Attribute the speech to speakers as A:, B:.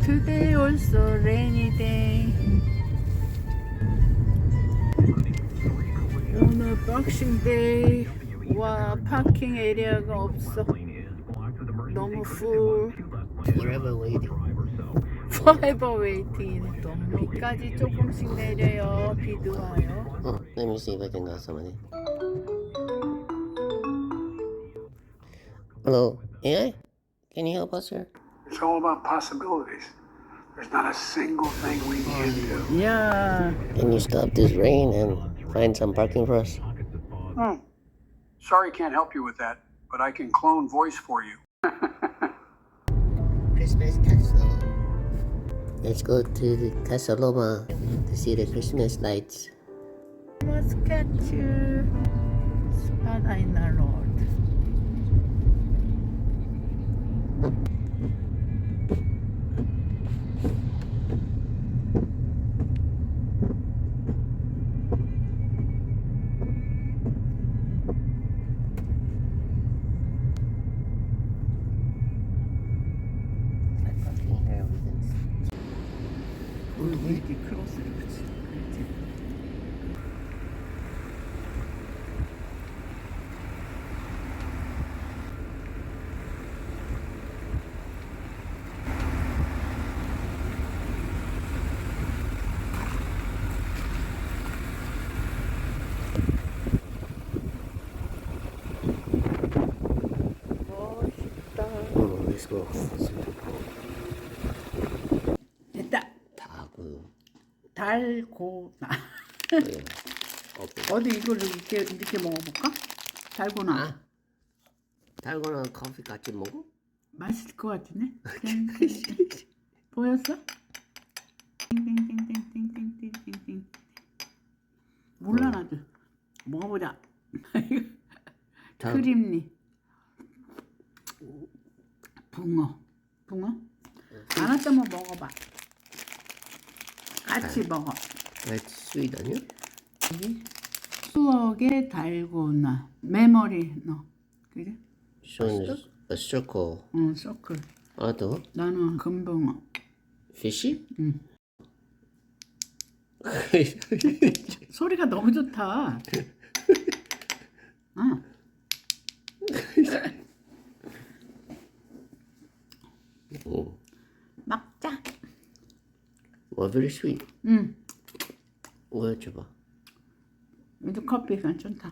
A: Today also rainy day. 오늘 박싱 데이. 와, 파킹 에리아가 없어. 너무 full.
B: Forever waiting.
A: Forever waiting. 또 비까지 조금씩 내려요. 비도 와요.
B: Let me see if I can get some of it. Hello, AI? Can you help us here?
C: It's all about possibilities. There's not a single thing we can do.
A: 야,
B: Can you stop this rain and find some parking for us?
C: Sorry, can't help you with that, but I can clone voice for you.
B: Christmas castle. Let's go to the Casa Loma to see the Christmas lights.
A: must catch you. Spadina Road.
B: Parking here with this.
A: 왜 이렇게 크로스를 붙이지? 그렇지. 멋있다.
B: Let's go.
A: 됐다.
B: 다구.
A: 달고나.
B: Okay.
A: 어디 이거를 이렇게 먹어볼까? 달고나.
B: 달고나 커피 같이 먹어?
A: 맛있을 것 같은데? 보였어? 띵띵띵띵띵띵띵띵띵. 몰라 나도. 먹어보자. 크림니. 붕어. 하나 좀 먹어봐. 같이 먹어.
B: That's sweet, 아니야?
A: 추억의 달고나. 메모리 넣어. 그래?
B: Showing a circle.
A: 응, 서클.
B: 또?
A: 나는 금붕어.
B: Fishy?
A: 응. 소리가 너무 좋다. 응. 막자.
B: Well, very sweet.
A: 응.
B: 뭐 줘봐.
A: 이제 커피 괜찮다.